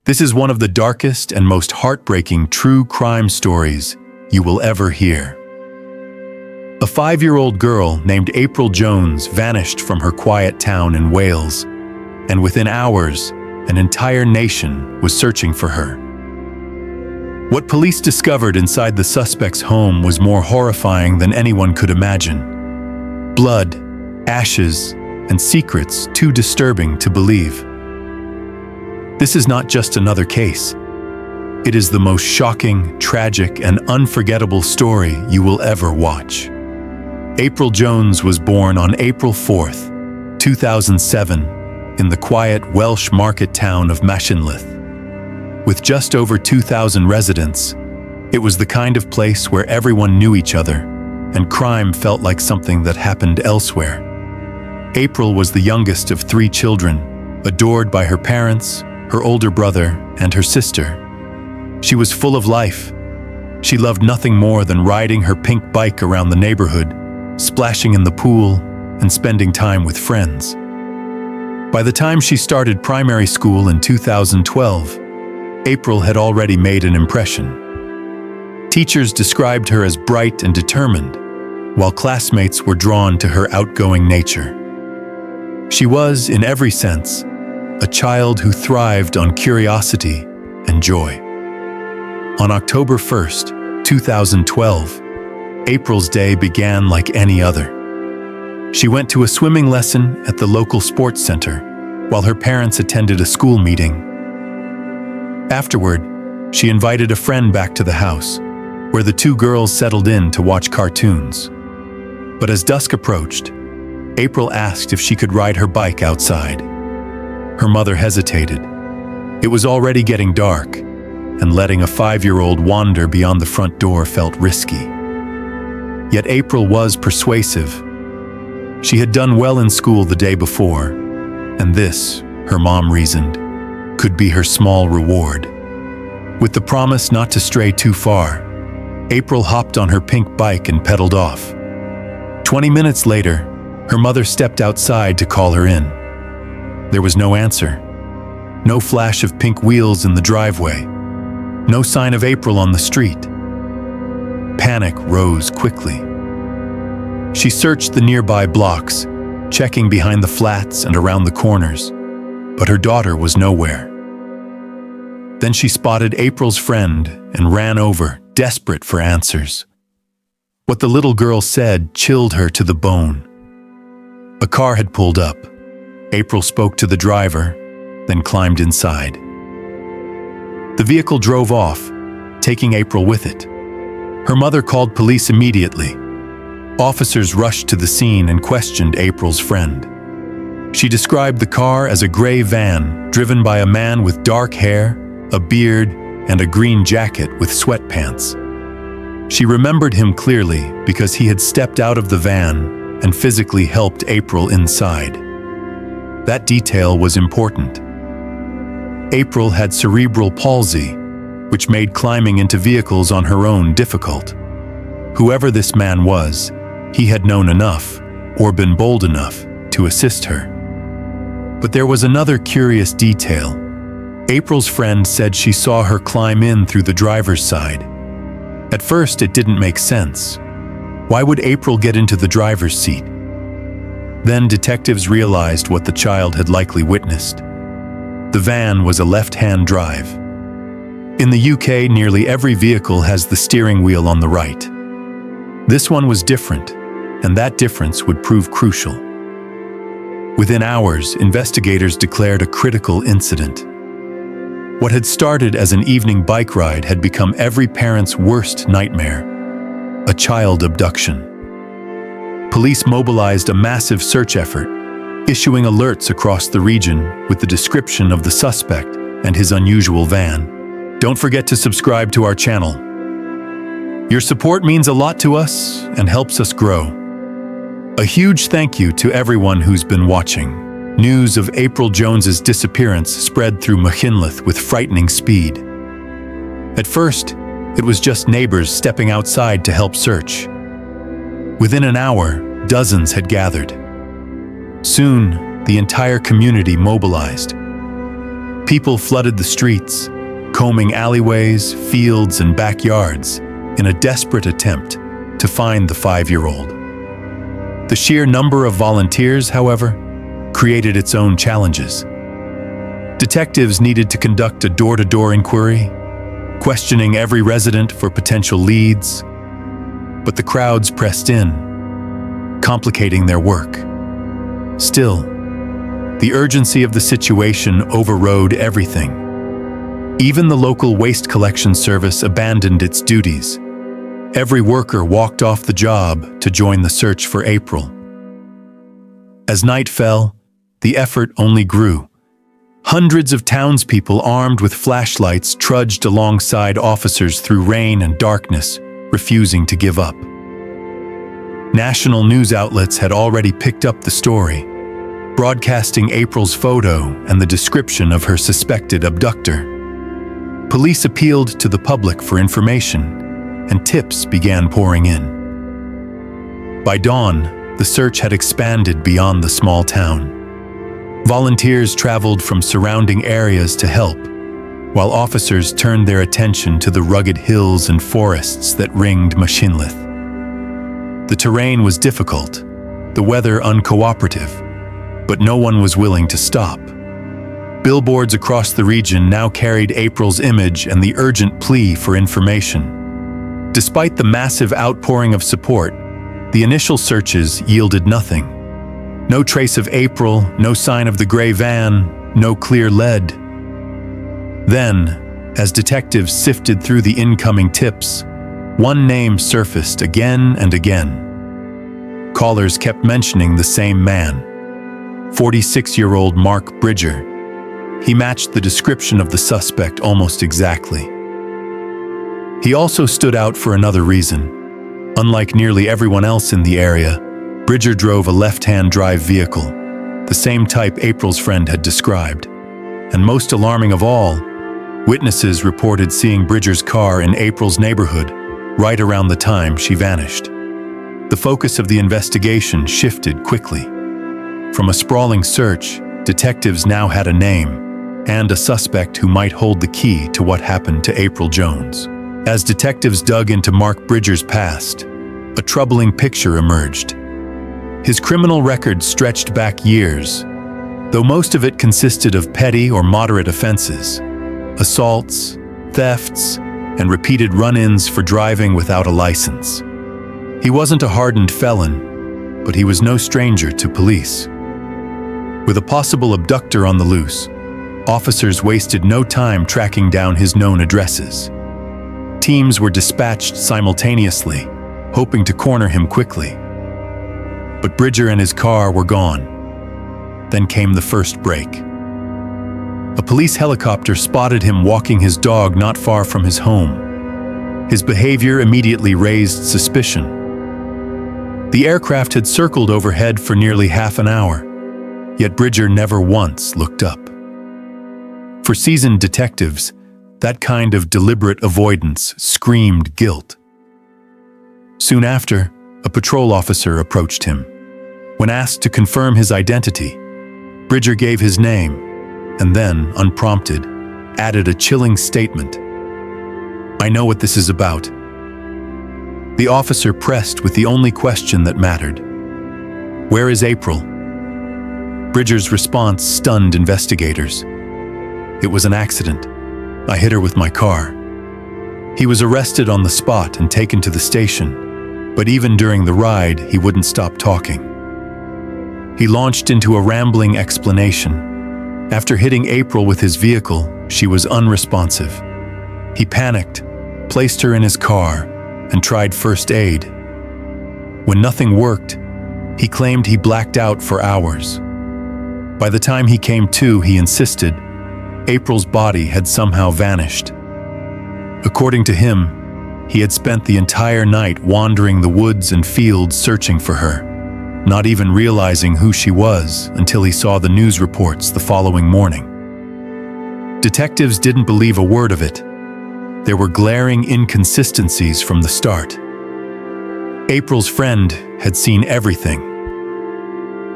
This is one of the darkest and most heartbreaking true crime stories you will ever hear. A 5-year-old girl named April Jones vanished from her quiet town in Wales, and within hours, an entire nation was searching for her. What police discovered inside the suspect's home was more horrifying than anyone could imagine. Blood, ashes, and secrets too disturbing to believe. This is not just another case. It is the most shocking, tragic, and unforgettable story you will ever watch. April Jones was born on April 4th, 2007, in the quiet Welsh market town of Machynlleth. With just over 2,000 residents, it was the kind of place where everyone knew each other, and crime felt like something that happened elsewhere. April was the youngest of 3 children, adored by her parents, her older brother, and her sister. She was full of life. She loved nothing more than riding her pink bike around the neighborhood, splashing in the pool, and spending time with friends. By the time she started primary school in 2012, April had already made an impression. Teachers described her as bright and determined, while classmates were drawn to her outgoing nature. She was, in every sense, a child who thrived on curiosity and joy. On October 1st, 2012, April's day began like any other. She went to a swimming lesson at the local sports center, while her parents attended a school meeting. Afterward, she invited a friend back to the house, where the 2 girls settled in to watch cartoons. But as dusk approached, April asked if she could ride her bike outside. Her mother hesitated. It was already getting dark, and letting a 5-year-old wander beyond the front door felt risky. Yet April was persuasive. She had done well in school the day before, and this, her mom reasoned, could be her small reward. With the promise not to stray too far, April hopped on her pink bike and pedaled off. 20 minutes later, her mother stepped outside to call her in. There was no answer. No flash of pink wheels in the driveway. No sign of April on the street. Panic rose quickly. She searched the nearby blocks, checking behind the flats and around the corners, but her daughter was nowhere. Then she spotted April's friend and ran over, desperate for answers. What the little girl said chilled her to the bone. A car had pulled up. April spoke to the driver, then climbed inside. The vehicle drove off, taking April with it. Her mother called police immediately. Officers rushed to the scene and questioned April's friend. She described the car as a gray van driven by a man with dark hair, a beard, and a green jacket with sweatpants. She remembered him clearly because he had stepped out of the van and physically helped April inside. That detail was important. April had cerebral palsy, which made climbing into vehicles on her own difficult. Whoever this man was, he had known enough, or been bold enough, to assist her. But there was another curious detail. April's friend said she saw her climb in through the driver's side. At first, it didn't make sense. Why would April get into the driver's seat? Then detectives realized what the child had likely witnessed. The van was a left-hand drive. In the UK, nearly every vehicle has the steering wheel on the right. This one was different, and that difference would prove crucial. Within hours, investigators declared a critical incident. What had started as an evening bike ride had become every parent's worst nightmare: a child abduction. Police mobilized a massive search effort, issuing alerts across the region with the description of the suspect and his unusual van. Don't forget to subscribe to our channel. Your support means a lot to us and helps us grow. A huge thank you to everyone who's been watching. News of April Jones's disappearance spread through Machynlleth with frightening speed. At first, it was just neighbors stepping outside to help search. Within an hour, dozens had gathered. Soon, the entire community mobilized. People flooded the streets, combing alleyways, fields, and backyards in a desperate attempt to find the 5-year-old. The sheer number of volunteers, however, created its own challenges. Detectives needed to conduct a door-to-door inquiry, questioning every resident for potential leads, but the crowds pressed in, complicating their work. Still, the urgency of the situation overrode everything. Even the local waste collection service abandoned its duties. Every worker walked off the job to join the search for April. As night fell, the effort only grew. Hundreds of townspeople armed with flashlights trudged alongside officers through rain and darkness, refusing to give up. National news outlets had already picked up the story, broadcasting April's photo and the description of her suspected abductor. Police appealed to the public for information, and tips began pouring in. By dawn, the search had expanded beyond the small town. Volunteers traveled from surrounding areas to help, while officers turned their attention to the rugged hills and forests that ringed Machinlith. The terrain was difficult, the weather uncooperative, but no one was willing to stop. Billboards across the region now carried April's image and the urgent plea for information. Despite the massive outpouring of support, the initial searches yielded nothing. No trace of April, no sign of the gray van, no clear lead. Then, as detectives sifted through the incoming tips, one name surfaced again and again. Callers kept mentioning the same man, 46-year-old Mark Bridger. He matched the description of the suspect almost exactly. He also stood out for another reason. Unlike nearly everyone else in the area, Bridger drove a left-hand drive vehicle, the same type April's friend had described. And most alarming of all, witnesses reported seeing Bridger's car in April's neighborhood right around the time she vanished. The focus of the investigation shifted quickly. From a sprawling search, detectives now had a name and a suspect who might hold the key to what happened to April Jones. As detectives dug into Mark Bridger's past, a troubling picture emerged. His criminal record stretched back years, though most of it consisted of petty or moderate offenses, assaults, thefts, and repeated run-ins for driving without a license. He wasn't a hardened felon, but he was no stranger to police. With a possible abductor on the loose, officers wasted no time tracking down his known addresses. Teams were dispatched simultaneously, hoping to corner him quickly. But Bridger and his car were gone. Then came the first break. A police helicopter spotted him walking his dog not far from his home. His behavior immediately raised suspicion. The aircraft had circled overhead for nearly half an hour, yet Bridger never once looked up. For seasoned detectives, that kind of deliberate avoidance screamed guilt. Soon after, a patrol officer approached him. When asked to confirm his identity, Bridger gave his name, and then, unprompted, added a chilling statement. "I know what this is about." The officer pressed with the only question that mattered. "Where is April?" Bridger's response stunned investigators. "It was an accident. I hit her with my car." He was arrested on the spot and taken to the station, but even during the ride, he wouldn't stop talking. He launched into a rambling explanation. After hitting April with his vehicle, she was unresponsive. He panicked, placed her in his car, and tried first aid. When nothing worked, he claimed he blacked out for hours. By the time he came to, he insisted, April's body had somehow vanished. According to him, he had spent the entire night wandering the woods and fields searching for her, not even realizing who she was until he saw the news reports the following morning. Detectives didn't believe a word of it. There were glaring inconsistencies from the start. April's friend had seen everything.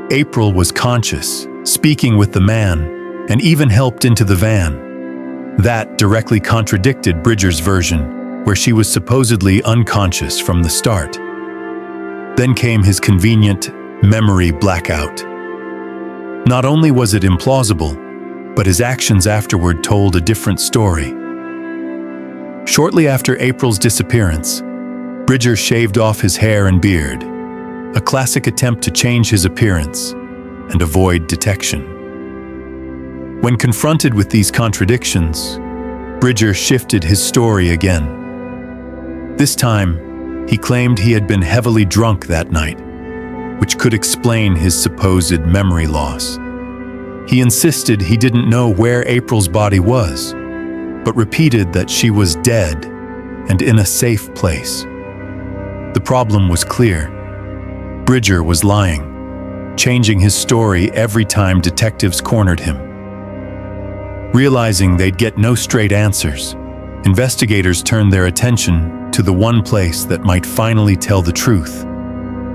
April was conscious, speaking with the man, and even helped into the van. That directly contradicted Bridger's version, where she was supposedly unconscious from the start. Then came his convenient memory blackout. Not only was it implausible, but his actions afterward told a different story. Shortly after April's disappearance, Bridger shaved off his hair and beard, a classic attempt to change his appearance and avoid detection. When confronted with these contradictions, Bridger shifted his story again. This time, he claimed he had been heavily drunk that night, which could explain his supposed memory loss. He insisted he didn't know where April's body was, but repeated that she was dead and in a safe place. The problem was clear. Bridger was lying, changing his story every time detectives cornered him. Realizing they'd get no straight answers, investigators turned their attention to the one place that might finally tell the truth: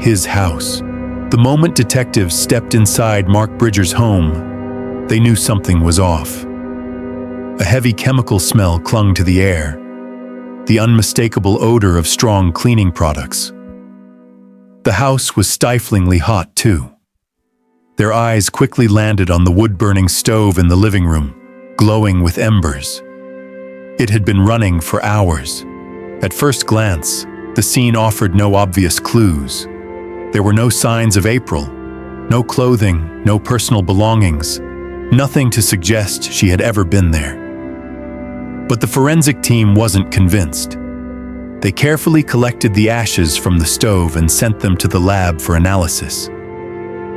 his house. The moment detectives stepped inside Mark Bridger's home, they knew something was off. A heavy chemical smell clung to the air, the unmistakable odor of strong cleaning products. The house was stiflingly hot, too. Their eyes quickly landed on the wood-burning stove in the living room, glowing with embers. It had been running for hours. At first glance, the scene offered no obvious clues. There were no signs of April, no clothing, no personal belongings, nothing to suggest she had ever been there. But the forensic team wasn't convinced. They carefully collected the ashes from the stove and sent them to the lab for analysis.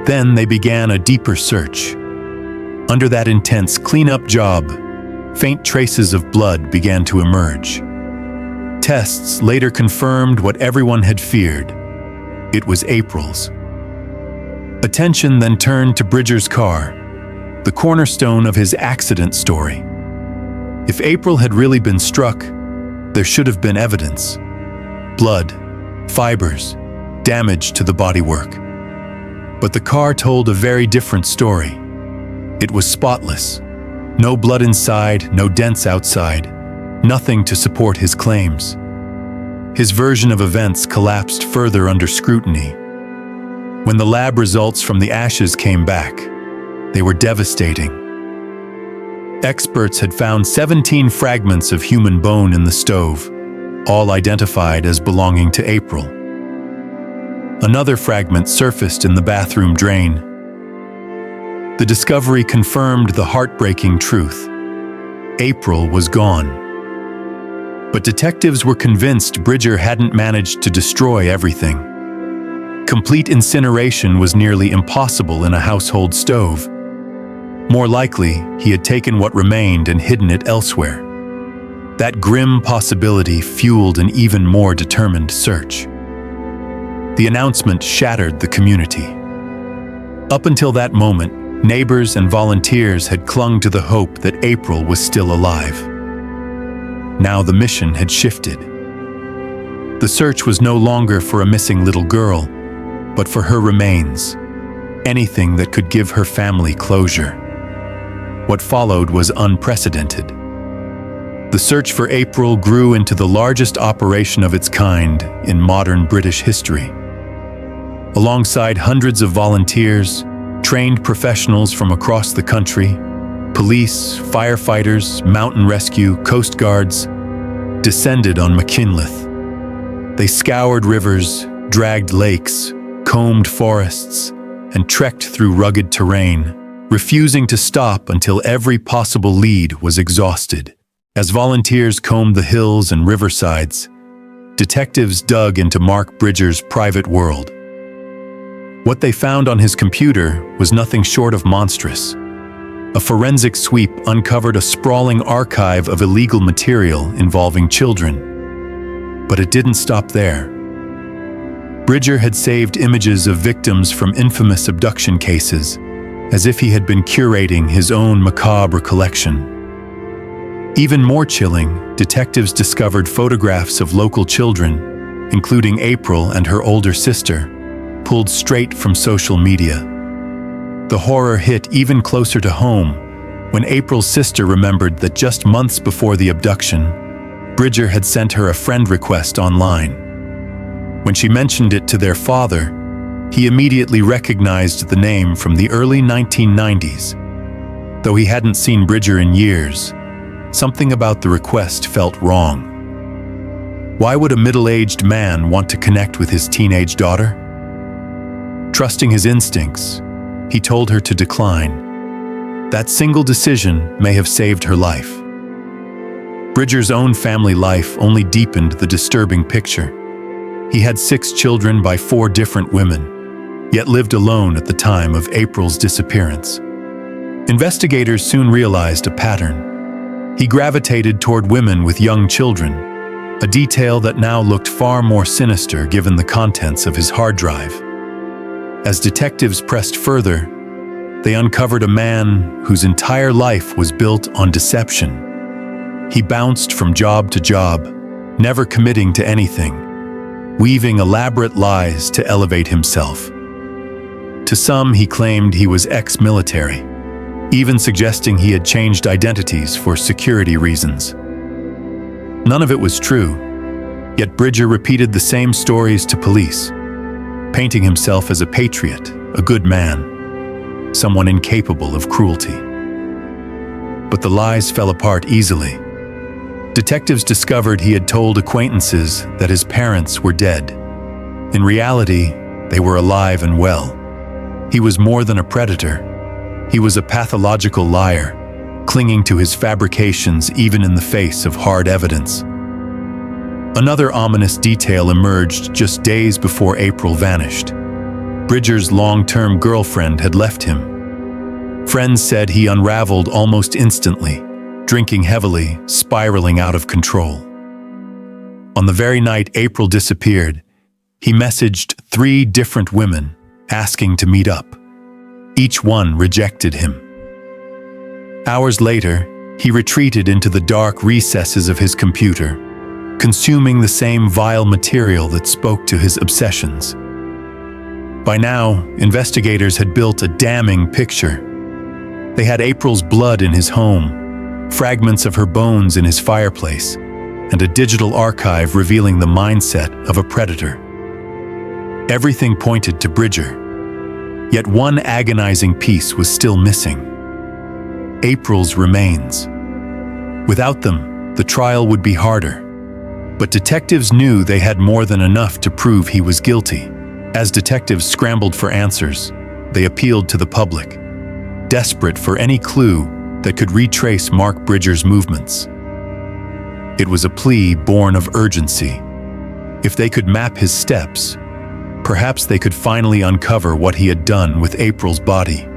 Then they began a deeper search. Under that intense cleanup job, faint traces of blood began to emerge. Tests later confirmed what everyone had feared. It was April's. Attention then turned to Bridger's car, the cornerstone of his accident story. If April had really been struck, there should have been evidence. Blood, fibers, damage to the bodywork. But the car told a very different story. It was spotless. No blood inside, no dents outside, nothing to support his claims. His version of events collapsed further under scrutiny. When the lab results from the ashes came back, they were devastating. Experts had found 17 fragments of human bone in the stove, all identified as belonging to April. Another fragment surfaced in the bathroom drain. The discovery confirmed the heartbreaking truth. April was gone. But detectives were convinced Bridger hadn't managed to destroy everything. Complete incineration was nearly impossible in a household stove. More likely, he had taken what remained and hidden it elsewhere. That grim possibility fueled an even more determined search. The announcement shattered the community. Up until that moment, neighbors and volunteers had clung to the hope that April was still alive. Now the mission had shifted. The search was no longer for a missing little girl, but for her remains, anything that could give her family closure. What followed was unprecedented. The search for April grew into the largest operation of its kind in modern British history. Alongside hundreds of volunteers, trained professionals from across the country, police, firefighters, mountain rescue, coast guards, descended on McKinleth. They scoured rivers, dragged lakes, combed forests, and trekked through rugged terrain, refusing to stop until every possible lead was exhausted. As volunteers combed the hills and riversides, detectives dug into Mark Bridger's private world. What they found on his computer was nothing short of monstrous. A forensic sweep uncovered a sprawling archive of illegal material involving children. But it didn't stop there. Bridger had saved images of victims from infamous abduction cases, as if he had been curating his own macabre collection. Even more chilling, detectives discovered photographs of local children, including April and her older sister, pulled straight from social media. The horror hit even closer to home When April's sister remembered that just months before the abduction, Bridger had sent her a friend request online. When she mentioned it to their father, he immediately recognized the name from the early 1990s. Though he hadn't seen Bridger in years, something about the request felt wrong. Why would a middle-aged man want to connect with his teenage daughter? Trusting his instincts, he told her to decline. That single decision may have saved her life. Bridger's own family life only deepened the disturbing picture. He had 6 children by 4 different women, yet lived alone at the time of April's disappearance. Investigators soon realized a pattern. He gravitated toward women with young children, a detail that now looked far more sinister given the contents of his hard drive. As detectives pressed further, they uncovered a man whose entire life was built on deception. He bounced from job to job, never committing to anything, weaving elaborate lies to elevate himself. To some, he claimed he was ex-military, even suggesting he had changed identities for security reasons. None of it was true, yet Bridger repeated the same stories to police, painting himself as a patriot, a good man, someone incapable of cruelty. But the lies fell apart easily. Detectives discovered he had told acquaintances that his parents were dead. In reality, they were alive and well. He was more than a predator. He was a pathological liar, clinging to his fabrications even in the face of hard evidence. Another ominous detail emerged just days before April vanished. Bridger's long-term girlfriend had left him. Friends said he unraveled almost instantly, drinking heavily, spiraling out of control. On the very night April disappeared, he messaged 3 different women, asking to meet up. Each one rejected him. Hours later, he retreated into the dark recesses of his computer, consuming the same vile material that spoke to his obsessions. By now, investigators had built a damning picture. They had April's blood in his home, fragments of her bones in his fireplace, and a digital archive revealing the mindset of a predator. Everything pointed to Bridger. Yet one agonizing piece was still missing: April's remains. Without them, the trial would be harder. But detectives knew they had more than enough to prove he was guilty. As detectives scrambled for answers, they appealed to the public, desperate for any clue that could retrace Mark Bridger's movements. It was a plea born of urgency. If they could map his steps, perhaps they could finally uncover what he had done with April's body.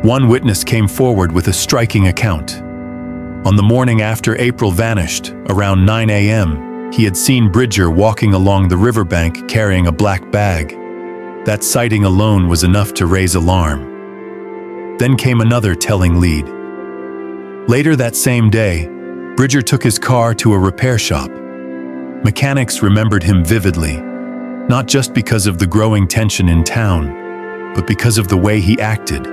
One witness came forward with a striking account. On the morning after April vanished, around 9 a.m., he had seen Bridger walking along the riverbank carrying a black bag. That sighting alone was enough to raise alarm. Then came another telling lead. Later that same day, Bridger took his car to a repair shop. Mechanics remembered him vividly, not just because of the growing tension in town, but because of the way he acted.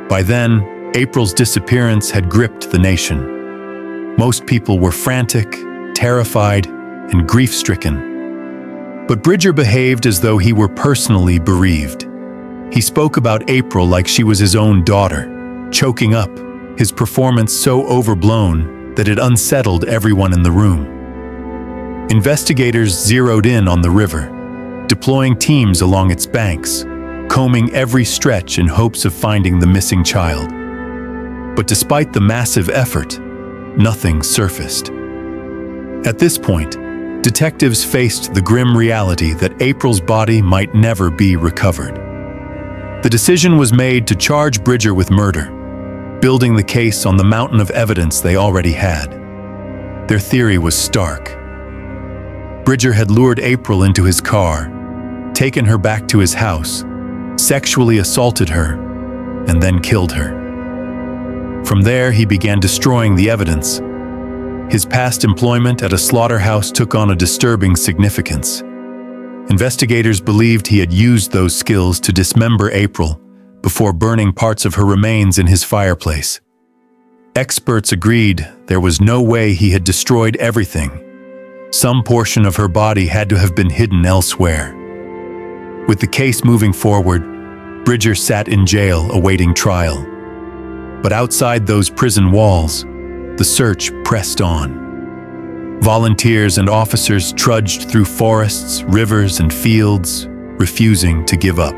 By then, April's disappearance had gripped the nation. Most people were frantic, terrified, and grief-stricken. But Bridger behaved as though he were personally bereaved. He spoke about April like she was his own daughter, choking up, his performance so overblown that it unsettled everyone in the room. Investigators zeroed in on the river, deploying teams along its banks, combing every stretch in hopes of finding the missing child. But despite the massive effort, nothing surfaced. At this point, detectives faced the grim reality that April's body might never be recovered. The decision was made to charge Bridger with murder, building the case on the mountain of evidence they already had. Their theory was stark. Bridger had lured April into his car, taken her back to his house, sexually assaulted her, and then killed her. From there, he began destroying the evidence. His past employment at a slaughterhouse took on a disturbing significance. Investigators believed he had used those skills to dismember April before burning parts of her remains in his fireplace. Experts agreed there was no way he had destroyed everything. Some portion of her body had to have been hidden elsewhere. With the case moving forward, Bridger sat in jail awaiting trial. But outside those prison walls, the search pressed on. Volunteers and officers trudged through forests, rivers, and fields, refusing to give up.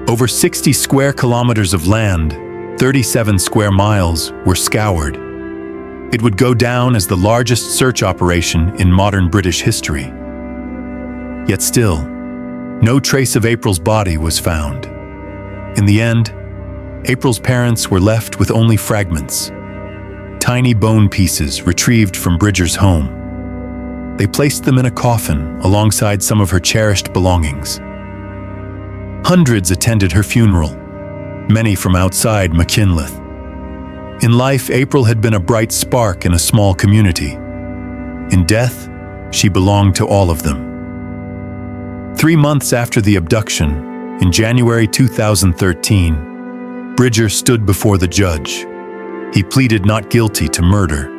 Over 60 square kilometers of land, 37 square miles, were scoured. It would go down as the largest search operation in modern British history. Yet still, no trace of April's body was found. In the end, April's parents were left with only fragments, tiny bone pieces retrieved from Bridger's home. They placed them in a coffin alongside some of her cherished belongings. Hundreds attended her funeral, many from outside Machynlleth. In life, April had been a bright spark in a small community. In death, she belonged to all of them. 3 months after the abduction, in January 2013, Bridger stood before the judge. He pleaded not guilty to murder,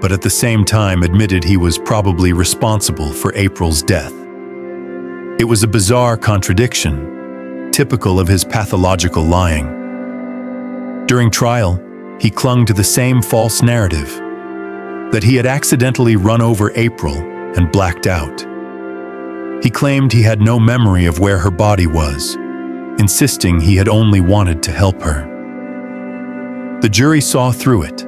but at the same time admitted he was probably responsible for April's death. It was a bizarre contradiction, typical of his pathological lying. During trial, he clung to the same false narrative, that he had accidentally run over April and blacked out. He claimed he had no memory of where her body was, insisting he had only wanted to help her. The jury saw through it.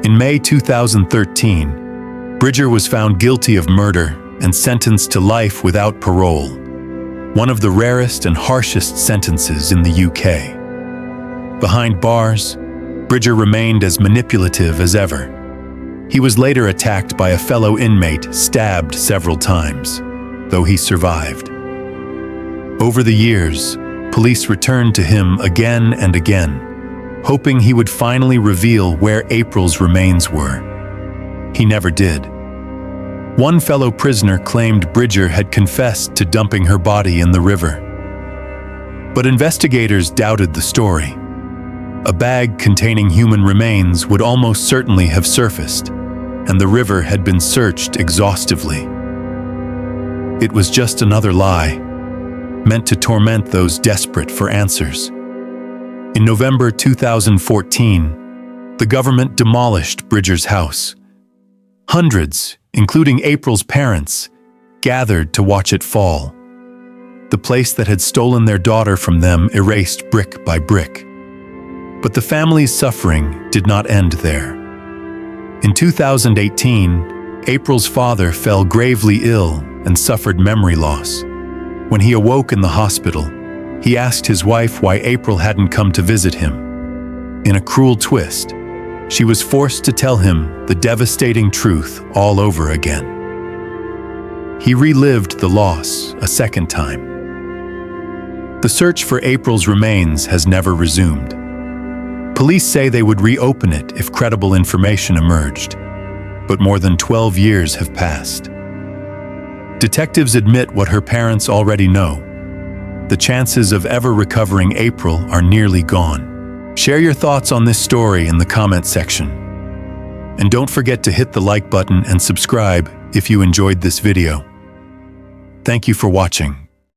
In May 2013, Bridger was found guilty of murder and sentenced to life without parole, one of the rarest and harshest sentences in the UK. Behind bars, Bridger remained as manipulative as ever. He was later attacked by a fellow inmate, stabbed several times, though he survived. Over the years, police returned to him again and again, hoping he would finally reveal where April's remains were. He never did. One fellow prisoner claimed Bridger had confessed to dumping her body in the river. But investigators doubted the story. A bag containing human remains would almost certainly have surfaced, and the river had been searched exhaustively. It was just another lie, meant to torment those desperate for answers. In November 2014, the government demolished Bridger's house. Hundreds, including April's parents, gathered to watch it fall. The place that had stolen their daughter from them erased brick by brick. But the family's suffering did not end there. In 2018, April's father fell gravely ill and suffered memory loss. When he awoke in the hospital, he asked his wife why April hadn't come to visit him. In a cruel twist, she was forced to tell him the devastating truth all over again. He relived the loss a second time. The search for April's remains has never resumed. Police say they would reopen it if credible information emerged, but more than 12 years have passed. Detectives admit what her parents already know. The chances of ever recovering April are nearly gone. Share your thoughts on this story in the comment section. And don't forget to hit the like button and subscribe if you enjoyed this video. Thank you for watching.